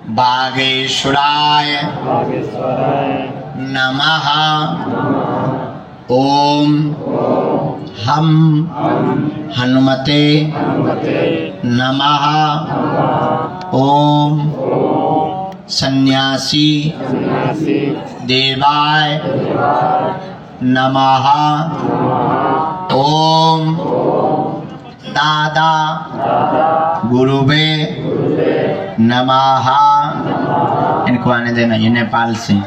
बागेश्वराय नमः। ओम हम हनुमते नमः। ओम सन्यासी देवाय नमः। ओम दादा गुरुवे नमः। इनको आने देना, ये नेपाल से।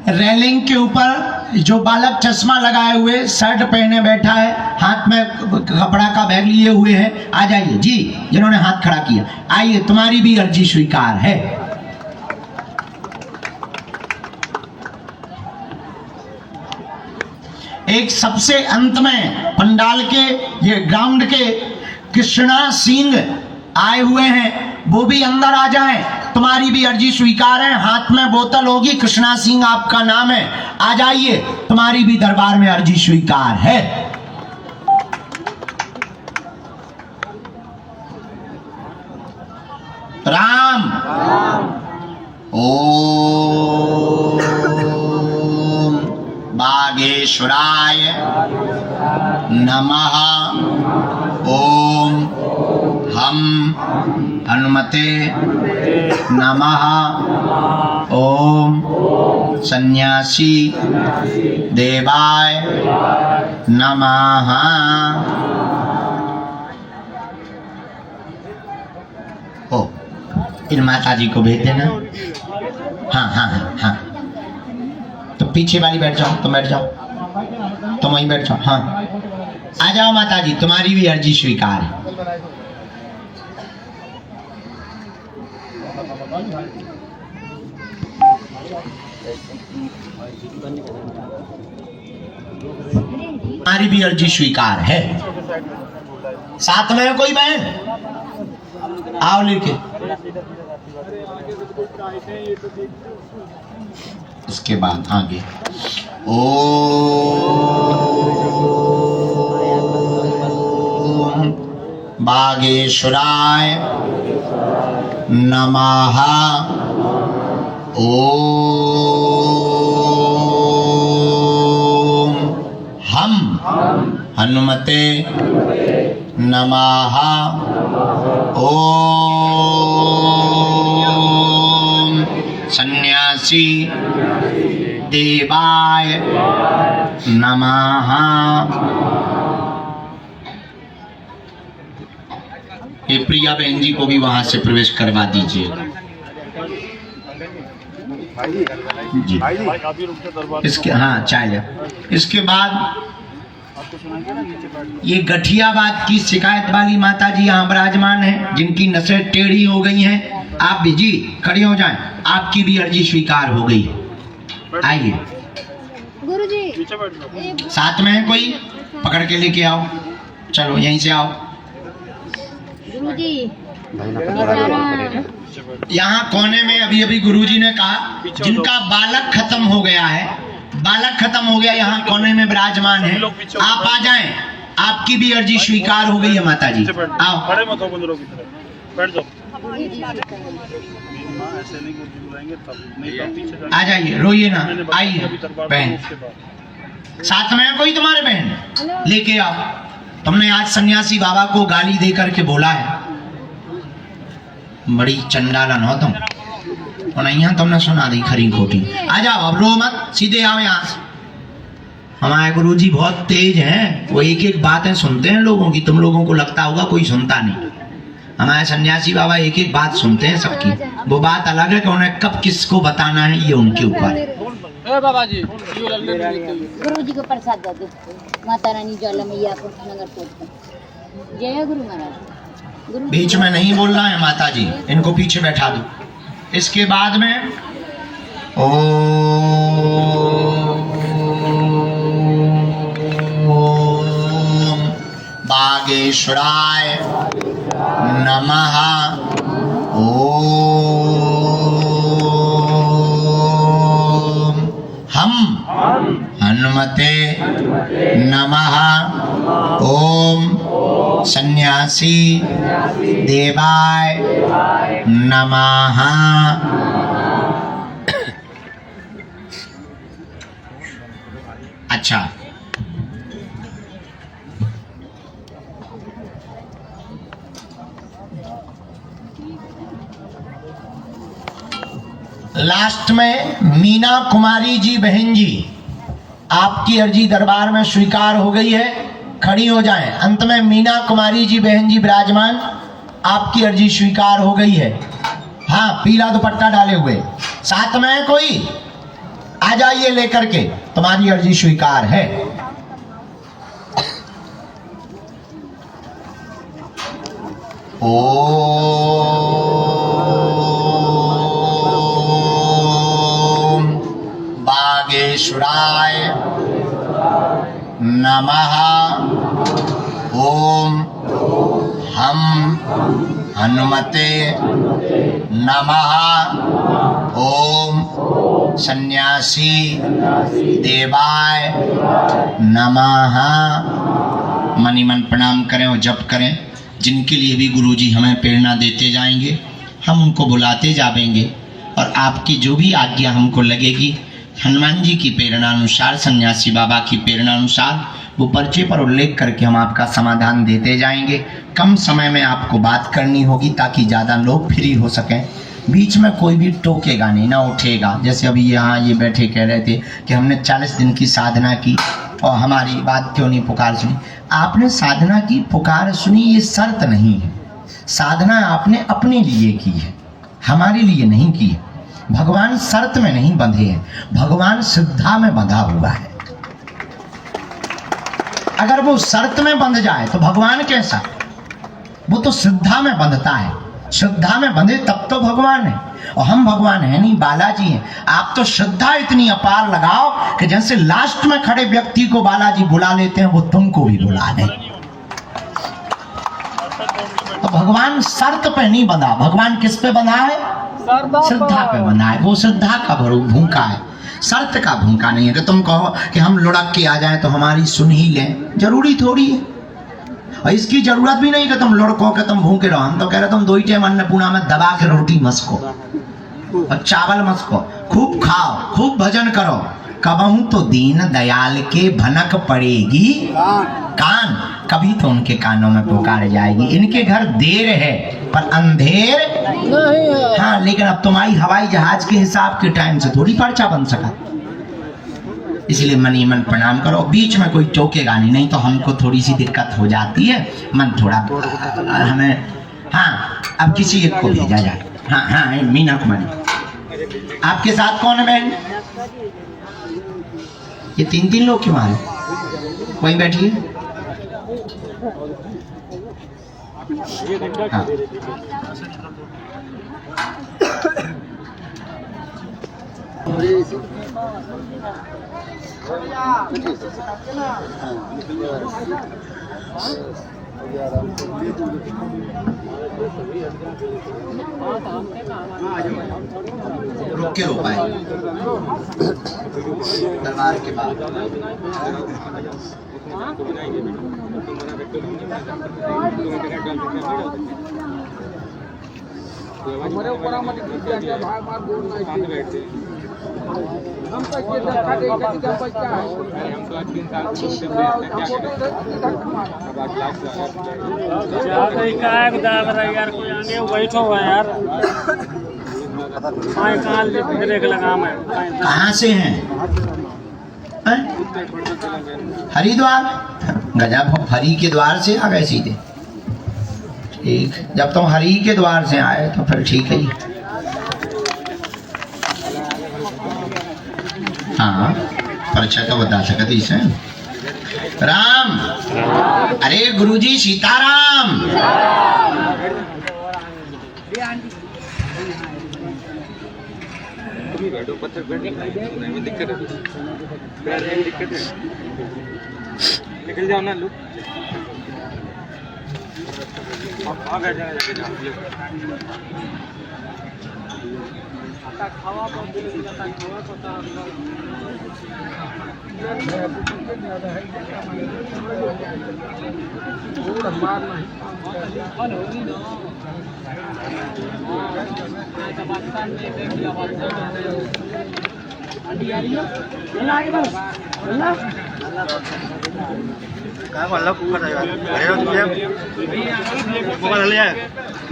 रेलिंग के ऊपर जो बालक चश्मा लगाए हुए, शर्ट पहने बैठा है, हाथ में कपड़ा का बैग लिए हुए है, आ जाइए जी। जिन्होंने हाथ खड़ा किया, आइए, तुम्हारी भी अर्जी स्वीकार है। एक सबसे अंत में पंडाल के, ये ग्राउंड के कृष्णा सिंह आए हुए हैं, वो भी अंदर आ जाएं। तुम्हारी भी अर्जी स्वीकार है। हाथ में बोतल होगी, कृष्णा सिंह आपका नाम है, आ जाइए, तुम्हारी भी दरबार में अर्जी स्वीकार है। राम ओम बागेश्वराय नमः। ओम हम हनुमते नमः। ओम सन्यासी देवाय नमः। ओ, इन माता जी को भेज देना। हाँ हाँ हाँ हाँ, तो पीछे वाली बैठ जाओ, तुम बैठ जाओ, तुम वहीं बैठ जाओ। हाँ, आ जाओ माता जी, तुम्हारी भी अर्जी स्वीकार है। तुम्हारी भी अर्जी स्वीकार है। साथ में है कोई बहन? आओ लेके। इसके बाद आगे ओम बागेश्वराय नमः। ओम हम हनुमते नमः। ओम सन्यासी देवाय नमः। ये प्रिया बहन जी को भी वहां से प्रवेश करवा दीजिए जी। इसके हाँ चाय। इसके बाद ये गठियाबाद की शिकायत वाली माता जी यहाँ विराजमान है, जिनकी नसें टेढ़ी हो गई हैं। आप भी जी खड़े हो जाएं, आपकी भी अर्जी स्वीकार हो गई। आइए गुरुजी, साथ में है कोई? पकड़ के लेके आओ, चलो यहीं से आओ। गुरुजी यहाँ कोने में अभी अभी गुरुजी ने कहा जिनका बालक खत्म हो गया है, बालक खत्म हो गया, यहाँ कोने में विराजमान है, आप आ जाएं, आपकी भी अर्जी स्वीकार हो गई है माता जी। आओ, आ जाइए, रोइए ना, आइए बहन। साथ में है कोई तुम्हारे बहन? लेके आओ। तुमने आज सन्यासी बाबा को गाली दे करके बोला है, बड़ी चंडालन हो तुम, और यहाँ तुमने सुना दी खरी खोटी। आ जाओ, अब रो मत, सीधे आओ यहाँ से। हमारे गुरुजी बहुत तेज हैं, वो एक एक बातें सुनते हैं लोगों की। तुम लोगों को लगता होगा कोई सुनता नहीं, हमारे सन्यासी बाबा एक एक बात सुनते हैं सबकी। वो बात अलग है कि उन्हें कब किसको बताना है, ये उनके ऊपर है। बाबा जी गुरुजी को प्रसाद दे दो। माता रानी ज्वाला मैया को नगर कोट। जय गुरु महाराज। बीच में नहीं बोलना है माता जी, इनको पीछे बैठा दो। इसके बाद में ओम बागेश्वराय नमः। ओम हम हनुमते नमः। ओम सन्यासी देवाय नमः। अच्छा, लास्ट में मीना कुमारी जी बहन जी, आपकी अर्जी दरबार में स्वीकार हो गई है, खड़ी हो जाएं। अंत में मीना कुमारी जी बहन जी विराजमान, आपकी अर्जी स्वीकार हो गई है। हाँ, पीला दुपट्टा डाले हुए साथ में है कोई, आ जाइए लेकर के, तुम्हारी अर्जी स्वीकार है। ओम बागेश्वराय नमः। ओम हम हनुमते नमः। ओम सन्यासी देवाय नमः। मनी मन प्रणाम करें और जप करें। जिनके लिए भी गुरुजी हमें प्रेरणा देते जाएंगे, हम उनको बुलाते जाएंगे और आपकी जो भी आज्ञा हमको लगेगी, हनुमान जी की प्रेरणा अनुसार, सन्यासी बाबा की प्रेरणा अनुसार, वो पर्चे पर उल्लेख करके हम आपका समाधान देते जाएंगे। कम समय में आपको बात करनी होगी ताकि ज़्यादा लोग फ्री हो सकें। बीच में कोई भी टोकेगा नहीं, ना उठेगा। जैसे अभी यहाँ ये बैठे कह रहे थे कि हमने 40 दिन की साधना की और हमारी बात क्यों नहीं पुकार सुनी। आपने साधना की, पुकार सुनी, ये शर्त नहीं है। साधना आपने अपने लिए की है, हमारे लिए नहीं की है। भगवान शर्त में नहीं बंधे हैं, भगवान श्रद्धा में बंधा हुआ है। अगर वो शर्त में बंध जाए तो भगवान कैसा? वो तो श्रद्धा में बंधता है। श्रद्धा में बंधे तब तो भगवान है, और हम भगवान है नहीं, बालाजी हैं। आप तो श्रद्धा इतनी अपार लगाओ कि जैसे लास्ट में खड़े व्यक्ति को बालाजी बुला लेते हैं, वो तुमको भी बुला लें। तो भगवान शर्त पे नहीं बंधा, भगवान किस पे बंधा है? श्रद्धा पे बंधा है। वो श्रद्धा का भूखा है, शर्त का भूखा नहीं है। कि तुम कहो कि हम लुढ़क के आ जाए तो हमारी सुन ही लें, जरूरी थोड़ी है। और इसकी जरूरत भी नहीं कि तुम लुढ़को कि तुम भूखे रहो। हम तो कह रहे तुम 2 टाइम अन्नपूर्णा में दबा के रोटी मस्को और चावल मस्को, खूब खाओ, खूब भजन करो। कबहू तो दीन दयाल के भनक पड़ेगी कान, कभी तो उनके कानों में पुकार जाएगी। इनके घर देर है पर अंधेर नहीं है। हाँ, लेकिन अब तुम्हारी हवाई जहाज के हिसाब के टाइम से थोड़ी पर्चा बन सका। इसलिए मनी मन प्रणाम करो। बीच में कोई टोकेगा नहीं, नहीं तो हमको थोड़ी सी दिक्कत हो जाती है। मन थोड़ा हमें, हाँ, अब किसी एक को भेजा जाए। हाँ हाँ, मीना कुमारी, आपके साथ कौन है बहन? ये 3 लोग क्यों आए? वहीं बैठिए। हाँ। रुक के रो पाए दरबार के बाद। हमारे ऊपर कहाँ से हैं? हरिद्वार। गजब, हरि के द्वार से आ गए सीधे। ठीक, जब तुम हरि के द्वार से आए तो फिर ठीक है। हाँ, परिचय तो बता सकते इसे। राम, अरे गुरुजी सीताराम। में बैठो, पत्थर बैठ में दिक्कत है, पैर में दिक्कत है, निकल जाओ ना लोग, आप बैठ जाना जाके जाओ। खावा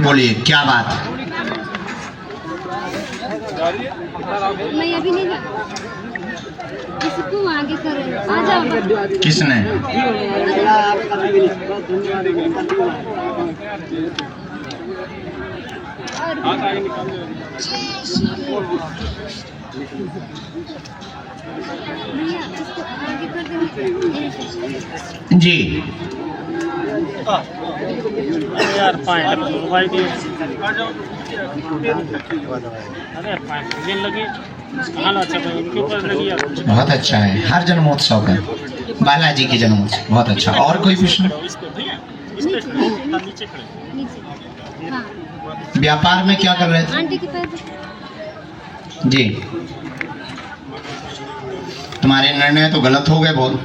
बोलिए क्या बात। मैं अभी नहीं जा इसको आगे करो, आ जाओ। किसने? भैया इसको आगे कर देना जी यार भाई दिए, अरे लगी उनके ऊपर लगी यार। बहुत अच्छा है, हर जन्मोत्सव का बालाजी के जन्मोत्सव बहुत अच्छा। और कोई प्रश्न? नीचे खड़े नीचे। हाँ व्यापार में क्या कर रहे थे? आंटी के पैर जी तुम्हारे निर्णय तो गलत हो गए बहुत,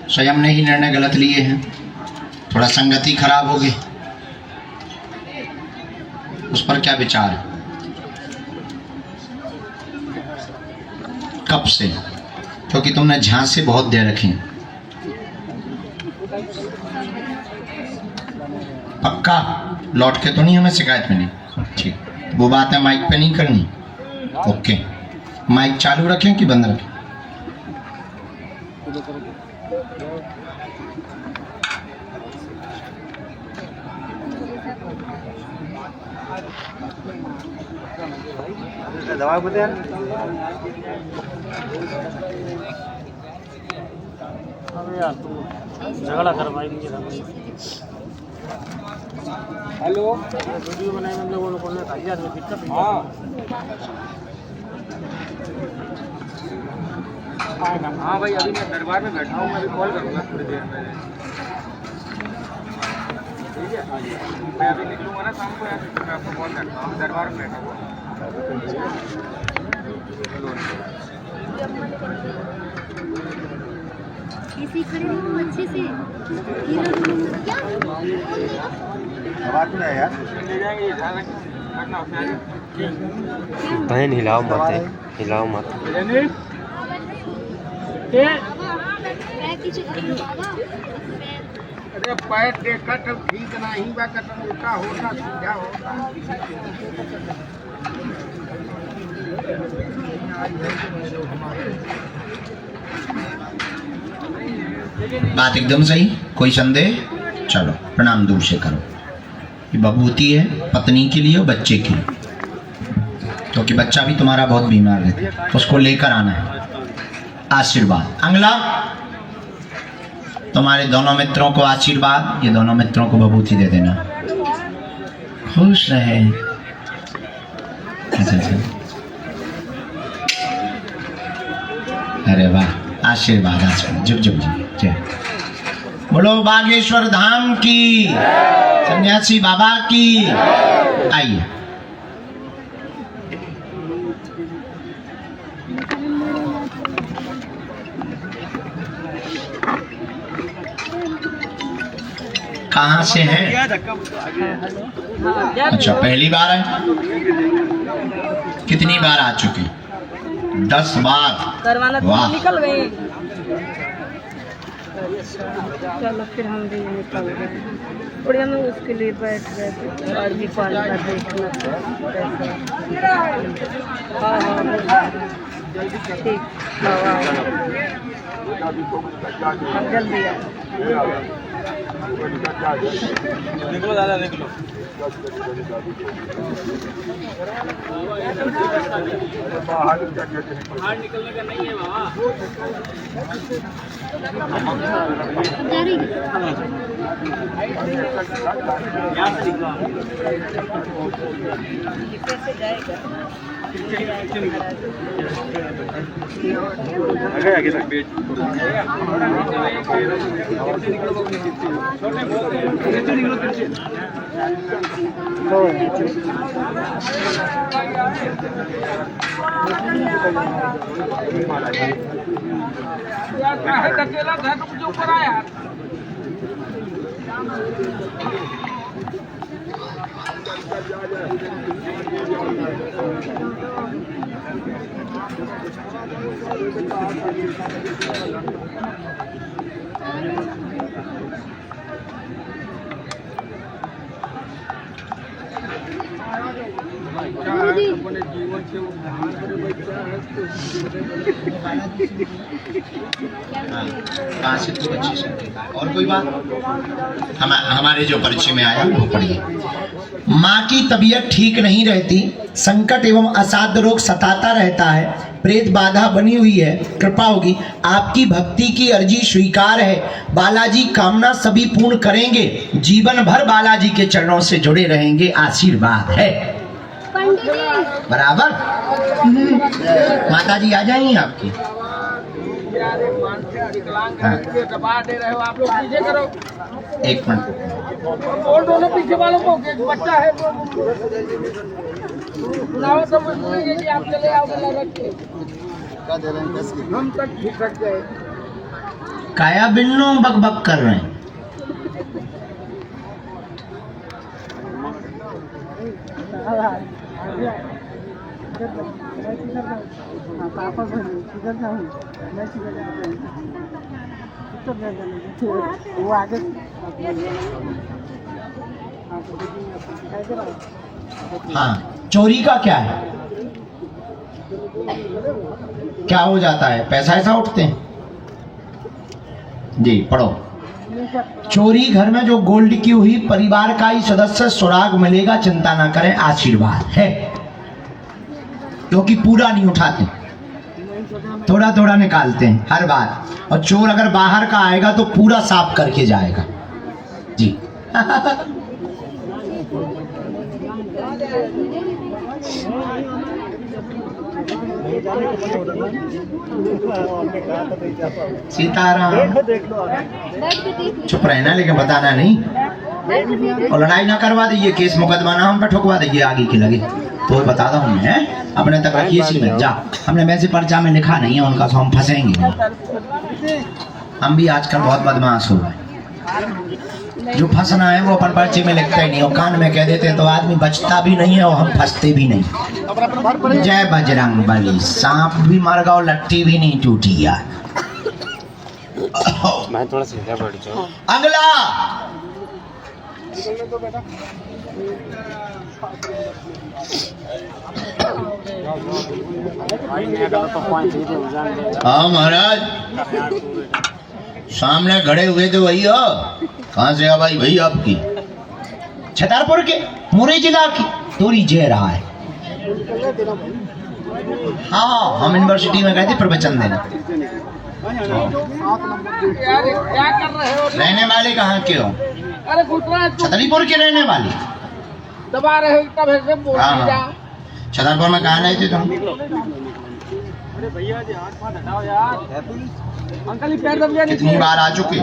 स्वयं ने ही निर्णय गलत लिए हैं, थोड़ा संगति खराब हो गई, उस पर क्या विचार है? कब से? क्योंकि तुमने झांसे बहुत दे रखी। पक्का लौट के तो नहीं हमें शिकायत में? नहीं ठीक, वो बात है माइक पे नहीं करनी। ओके, माइक चालू रखें कि बंद रखें? दवा को यार झगड़ा करवाई मुझे। हेलो, वीडियो बनाए हम लोगों को दिक्कत है। हाँ भाई, अभी मैं दरबार में बैठा हूँ, मैं अभी कॉल करूँगा थोड़ी देर में। ठीक है, मैं अभी निकलूँगा ना शाम को, या फिर मैं आपको कॉल करता हूँ। दरबार में बैठा हुआ ऐसे खड़े रहो अच्छे से। क्या आवाज नहीं यार, ले जाएंगे करना बहन हिलाओ मत, हिलाओ मत। अरे पैर देखा तो ठीक नहीं बा, कटन उल्टा होता सीधा होता। बात एकदम सही, कोई संदेह? चलो प्रणाम दूर से करो। ये बबूती है पत्नी के लिए और बच्चे के लिए, क्योंकि बच्चा भी तुम्हारा बहुत बीमार है, उसको लेकर आना है। आशीर्वाद। अंगला, तुम्हारे दोनों मित्रों को आशीर्वाद, ये दोनों मित्रों को बबूती दे देना। खुश रहे। अच्छा। अरे वाह, आशीर्वाद आशीर्वाद, जुग जुग जी जय। बोलो बागेश्वर धाम की, सन्यासी बाबा की। आइए। कहाँ से हैं? अच्छा, पहली बार है? कितनी बार आ चुके? 10 बार। वाह, निकल गए। चलो फिर हम भी निकल गए। और हम उसके लिए बैठ गए थे, और भी पानी का देखना था। हाँ ठीक, जल्दी आ। निकलो दादा, निकलो। बाहर निकलने का नहीं है कैसे जाएगा आगे तक वेट अकेला घर मुझे ऊपर आया अपने जीवन से उद्धार करे बच्चा है कहाँ से तो अच्छी संख्या है। और कोई बात हमारे जो परिचय में आया वो पढ़िए। माँ की तबीयत ठीक नहीं रहती, संकट एवं असाध्य रोग सताता रहता है, प्रेत बाधा बनी हुई है, कृपा होगी। आपकी भक्ति की अर्जी स्वीकार है, बालाजी कामना सभी पूर्ण करेंगे, जीवन भर बालाजी के चरणों से जुड़े रहेंगे, आशीर्वाद है। बराबर। माता जी आ जाएंगी आपकी। हाँ। दबा दे रहे हो आप लोग, पीछे करो। एक मिनट। और दोनों पीछे वालों को, एक बच्चा है सुनाओ तो मुझे कि आप चले आओ रख के हम तक खिसक गए। काया बिन्नो बक बक कर रहे हैं। हाँ, चोरी का क्या है? क्या हो जाता है? पैसा ऐसा उठते हैं जी। पढ़ो। चोरी घर में जो गोल्ड की हुई, परिवार का ही सदस्य सुराग मिलेगा, चिंता ना करें, आशीर्वाद है। क्योंकि पूरा नहीं उठाते, थोड़ा थोड़ा निकालते हैं हर बार। और चोर अगर बाहर का आएगा तो पूरा साफ करके जाएगा जी। सीताराम। चुप रहना, लेकिन बताना नहीं, और लड़ाई ना करवा दीजिए, केस मुकदमा ना हम पे ठुकवा दीजिए आगे के लगे। तो बता दो हमने अपने तक रखिए इसी में जा। हमने वैसे पर्चा में लिखा नहीं है उनका, तो हम फंसेंगे। हम भी आजकल बहुत बदमाश हो गए, जो फंसना है वो अपन पर्चे में लिखते ही नहीं, और कान में कह देते तो आदमी बचता भी नहीं है और हम फंसते भी नहीं। जय बजरंग बली। सांप भी मर गया और लट्ठी भी नहीं टूटी यार। मैं थोड़ा सीधा बैठ जाऊं। अगला हाँ महाराज, सामने खड़े हुए थे वही हो। कहाँ से है भाई आपकी? छतरपुर के, मुरई जिला की। दूरी जय रहा है। हाँ, हम यूनिवर्सिटी में गए थे प्रवचन देने। क्या कर रहे हो? रहने वाले कहाँ के हो? अरे घुटना छतरपुर के रहने वाले। दबा रहे हो तब ऐसे बोल हाँ, छतरपुर में कहाँ रहे थे तुम? अरे भैया जी हाथ मत हटाओ यार। अंकल ही पैर दब गया। कितनी बार आ चुके?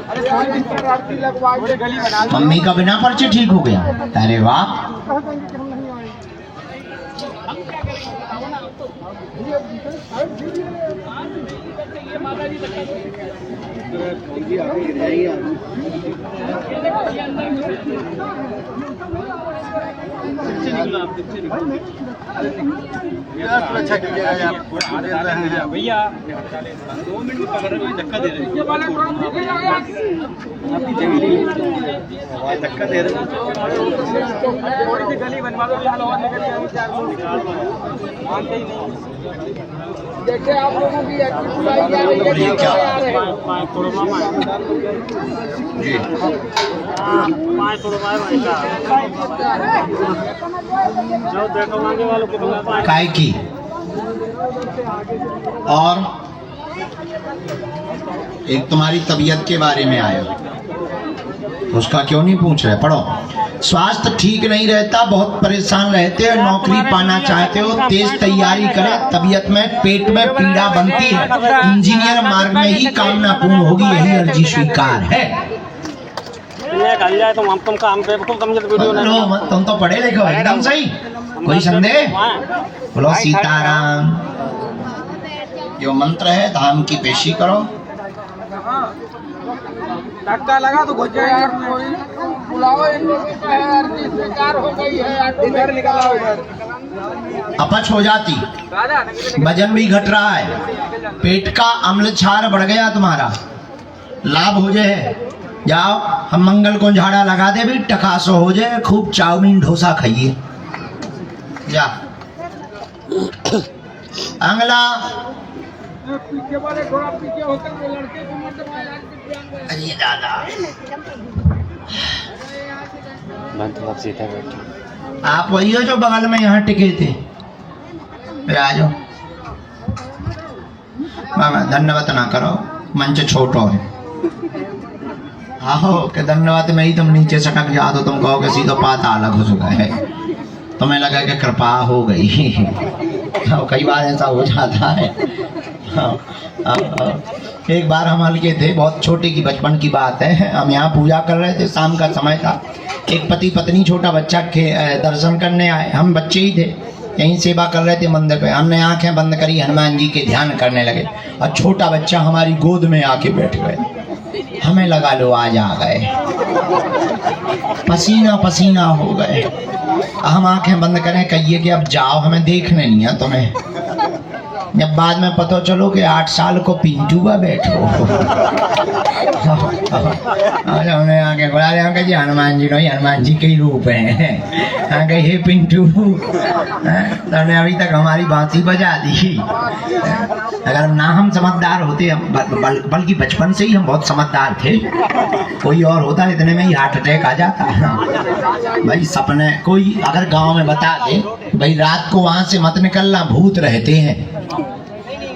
अरे आरती लगवा के गली बना दी। मम्मी का बिना पर्चे ठीक हो गया। अरे वाह। अच्छा कीजिएगा आप दे रहे हैं भैया 2 मिनट में पकड़ रहे धक्का दे रहे हैं धक्का दे रहे हैं थोड़ी सी गली बनवा दो यहाँ और मानते ही नहीं। देखिए आप लोगों की एक्सरसाइज आ रही है ये क्या जो देखो मांगे वालों को काय की और एक तुम्हारी तबीयत के बारे में आया, उसका क्यों नहीं पूछ रहे? पढ़ो। स्वास्थ्य ठीक नहीं रहता, बहुत परेशान रहते हो, नौकरी पाना चाहते हो, तेज तैयारी करें, तबीयत में पेट में पीड़ा बनती है, इंजीनियर मार्ग में ही कामना पूर्ण होगी, यही अर्जी स्वीकार है। जाए तो हम तुम काम पे वीडियो लो मत, तुम तो पढ़े लिखे हो एकदम सही, कोई संदेह? बोलो सीताराम। जो मंत्र है धाम की पेशी करो। धक्का लगा तो घुस जाए यार, बुलाओ स्वीकार हो गई है, इधर निकालो इधर। अपच हो जाती, वजन भी घट रहा है, पेट का अम्ल क्षार बढ़ गया तुम्हारा, लाभ हो जाए। जाओ हम मंगल को झाड़ा लगा दे भी, टकासो हो जाए, खूब चाउमीन डोसा खाइए। जा अंगला पीछे वाले थोड़ा पीछे होकर वो लड़के को अरे दादा आप सीधा बैठो। आप वही हो जो बगल में यहाँ टिके थे, आ जाओ। बाबा धन्यवाद ना करो, मंच छोटो है। आहो के धन्यवाद में ही तुम नीचे सटक जाओ तो तुम कहो कि सीधो पाता अलग हो चुका है, तुम्हें लगा कि कृपा हो गई। कई बार ऐसा हो जाता है। एक बार हम हल्के थे, बहुत छोटे की बचपन की बात है, हम यहाँ पूजा कर रहे थे, शाम का समय था, एक पति पत्नी छोटा बच्चा के दर्शन करने आए, हम बच्चे ही थे, यहीं सेवा कर रहे थे मंदिर पे। हमने आंखें बंद करी, हनुमान जी के ध्यान करने लगे और छोटा बच्चा हमारी गोद में आके बैठ गए। हमें लगा लो आज आ गए, पसीना पसीना हो गए। हम आंखें बंद करें, कहिए कि अब जाओ, हमें देखने नहीं है तुम्हें। जब बाद में पता चलो कि 8 साल को पिंटू बा बैठो। हमने आके बुला लिया, जी हनुमान जी नहीं, हनुमान जी के ही रूप हैं। हे पिंटू, तुमने अभी तक हमारी बांसी बजा दी। अगर ना हम समझदार होते, बल्कि बचपन से ही हम बहुत समझदार थे, कोई और होता इतने में ही हार्ट अटैक आ जाता। भाई सपने कोई अगर गांव में बता दे भाई रात को वहां से मत निकलना, भूत रहते हैं,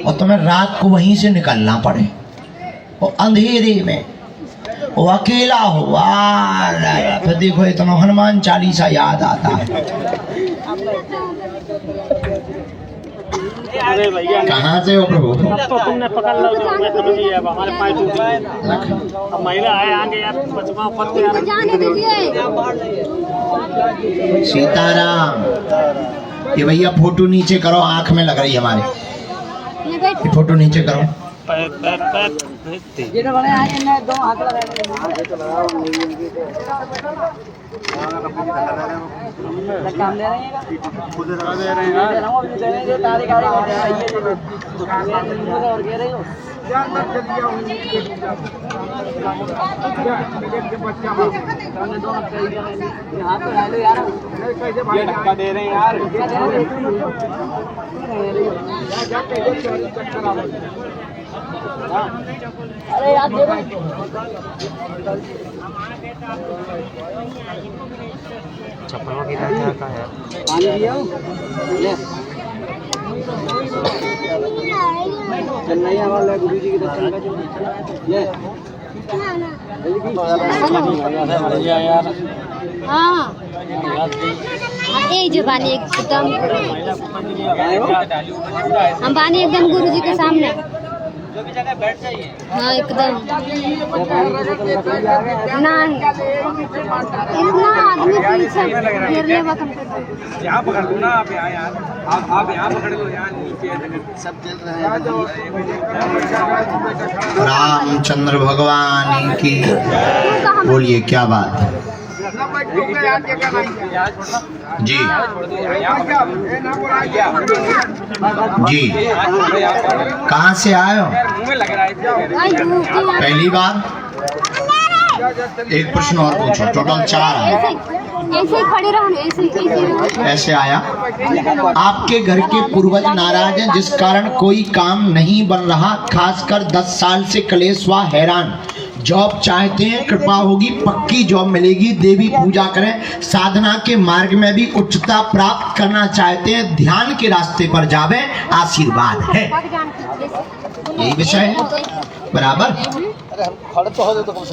और तुम्हें रात को वहीं से निकलना पड़े, और अंधेरे में, वो अकेला हो, फिर देखो इतना हनुमान चालीसा याद आता है। कहाँ से हो प्रभु? तो तुमने पकड़ लो, समझ लिया, हमारे पास टूट गए। अब महिला आए आगे यार, बचवा पत्ते यार, जाने दीजिए। सीताराम। ये भैया फोटो नीचे करो, आंख में लग रही है हमारे, ये फोटो नीचे करो। जिन्हें बने आए इन्हें 2 हाथ लगाए काम ले रहे हैं, खुद लगा दे रहे हैं, तारीख आ रही है और कह रही हो हाथ तो लो यार, ये धक्का दे रहे हैं यार। अरे यार दे दो। चप्पलों की क्या का है? पानी दिया ले चन्नैया वाला गुरु जी के दर्शन का ले यार हाँ ये जो बानी एकदम, हम बानी एकदम गुरु जी के सामने, जो भी जगह बैठ जाइए। हाँ एकदम नहीं, इतना आदमी पीछे घेर ले यहाँ पकड़ लो ना आप, यहाँ यार आप यहाँ पकड़ लो, यहाँ नीचे सब चल रहे हैं। रामचंद्र भगवान की बोलिए, क्या बात है? सब बैठ के यार क्या करना जी जी। कहाँ से आए हो? पहली बार? एक प्रश्न और पूछो, टोटल 4 है। ऐसे ही खड़े रहो, ऐसे ऐसे आया। आपके घर के पूर्वज नाराज हैं जिस कारण कोई काम नहीं बन रहा, खासकर 10 साल से कलेश व हैरान। जॉब चाहते हैं, कृपा होगी, पक्की जॉब मिलेगी। देवी पूजा करें, साधना के मार्ग में भी उच्चता प्राप्त करना चाहते हैं, ध्यान के रास्ते पर जावे, आशीर्वाद है। यही विषय है बराबर।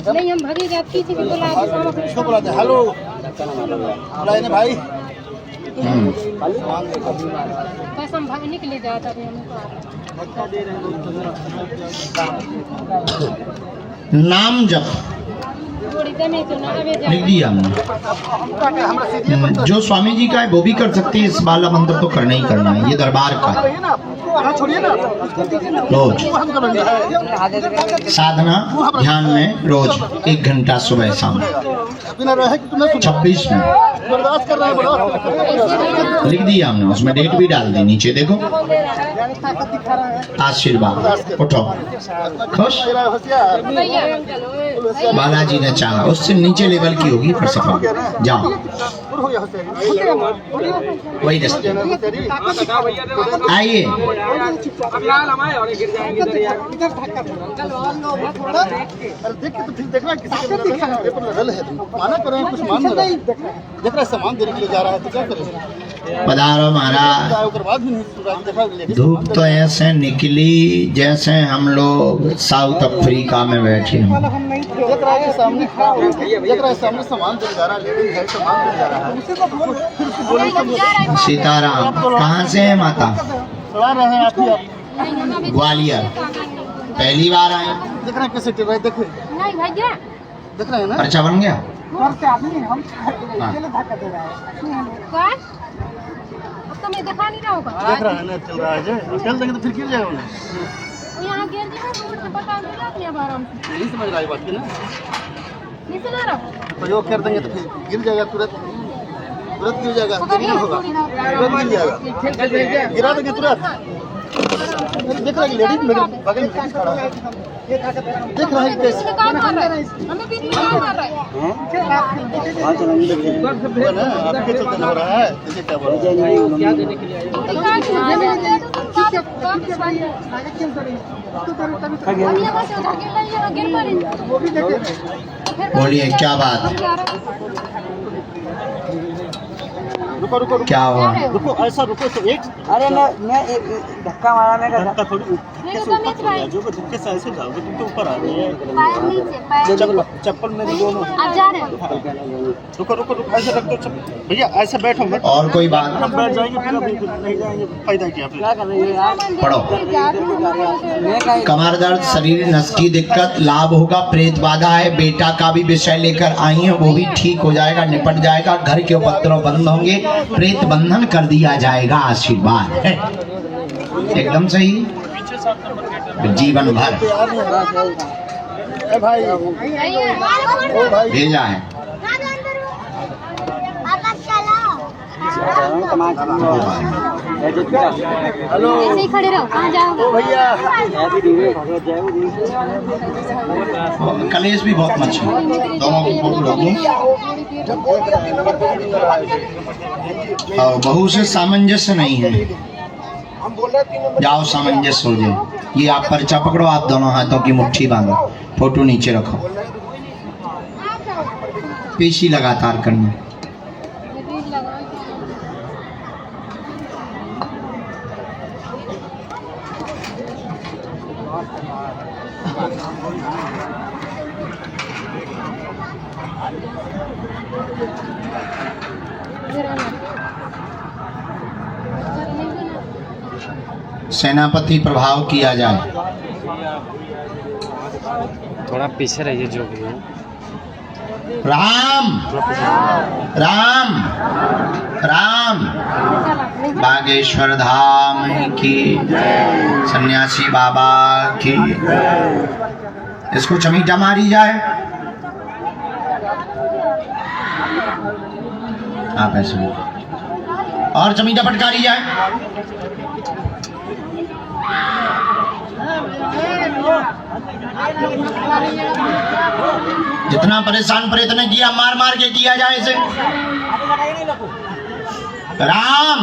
नहीं, हम भगे जाती थी बुला हेलो भाई बस हम भागने के लिए जाता थे। नाम जप लिख दिया हमने। जो स्वामी जी का है वो भी कर सकते हैं, इस वाला मंत्र तो करना ही करना है, ये दरबार का है। रोज साधना ध्यान में रोज 1 घंटा सुबह शाम 26 मिनट लिख दिया हमने, उसमें डेट भी डाल दी, नीचे देखो। आशीर्वाद, उठो खुश। बालाजी ने चाहा, उससे नीचे लेवल की होगी फिर सफा। जाओ वही रास्ते आइए। पधारो महाराज। धूप तो ऐसे निकली जैसे हम लोग साउथ अफ्रीका में बैठे हों। सीताराम। कहाँ से है माता? ग्वालियर। पहली बार आए? देख रहे हैं कैसे टिक रहे, देख रहे हैं ना। पर्चा बन गया? हाँ। तो मैं दिखा नहीं रहा होगा। देख रहा है ना, चल रहा है। चल देंगे तो फिर गिर जाएगा। यहाँ गिर जाएगा, आराम से नहीं समझ रहा है बात की ना। नहीं सुना रहा। प्रयोग कर देंगे तो फिर गिर जाएगा, तुरंत गिर जाएगा, नहीं होगा, तुरंत गिर जाएगा, गिरा देंगे तुरंत। देख रहा है लेडीज मेरे बगल में खड़ा है, देख रहा है कैसे काम कर रहा है, हमें बीच में काम कर रहा है। आपके चलते हो रहा है, कैसे क्या बोल रहा है? क्या देने के लिए बोलिए क्या बात? रुको रुको क्या हुआ? रुको, ऐसा रुको तो एक। अरे मैं धक्का मारा, मैं धक्का थोड़ी कैसे ऊपर चले जाओ, धक्के से ऐसे जाओगे तुम तो ऊपर आ रही है। चप्पल में दोनों आप जा रहे हैं? रुको रुको रुको, ऐसे रख दो भैया, ऐसे बैठो मत। और कोई बात? हम बैठ जाएंगे फिर अभी नहीं जाएंगे, फायदा क्या फिर? क्या कर रही है यार? पढ़ो। कमर दर्द, शरीर नस की दिक्कत, लाभ होगा, प्रेत बाधा है, बेटा का भी विषय लेकर आई है, वो भी ठीक हो जाएगा, निपट जाएगा, घर के उपद्रव बंद होंगे, प्रेत बंधन कर दिया जाएगा, आशीर्वाद है। एकदम सही, जीवन भर भाई भेजा है। हेलो ऐसे ही खड़े रहो, कहाँ जाओगे? भैया, कलेश भी बहुत मच्छी, दोनों की फोटो लोगों। बहू से सामंजस्य नहीं है, जाओ सामंजस्य हो जाए। ये आप पर्चा पकड़ो, आप दोनों हाथों की मुट्ठी बांधो, फोटो नीचे रखो, पेशी लगातार करनी। सेनापति प्रभाव किया जाए। थोड़ा पीछे रहिए जो भी है। राम राम राम। बागेश्वर धाम की, सन्यासी बाबा की। इसको चमीटा मारी जाए। आप ऐसे और चमीटा पटकारी जाए। जितना परेशान प्रयत्न किया मार मार के किया जाए इसे। राम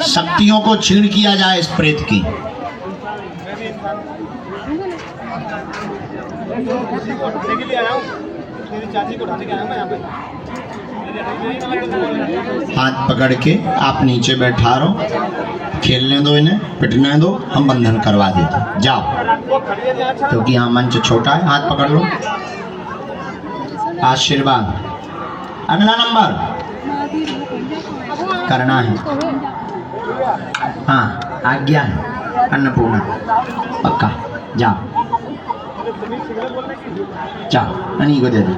शक्तियों को छीन किया जाए इस प्रेत की। हाथ पकड़ के आप नीचे बैठा रहो, खेलने दो इन्हें, पिटने दो, हम बंधन करवा देते। जाओ, क्योंकि यहाँ मंच छोटा है। हाथ पकड़ लो, आशीर्वाद। अगला नंबर करना है। हाँ, आज्ञा है अन्नपूर्णा, पक्का। जाओ जाओ, अनी को दे दो,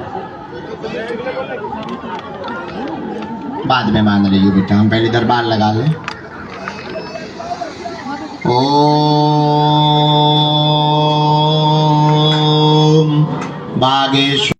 बाद में मान रही हो बेटा, हम पहले दरबार लगा लें। ओम बागेश्वर।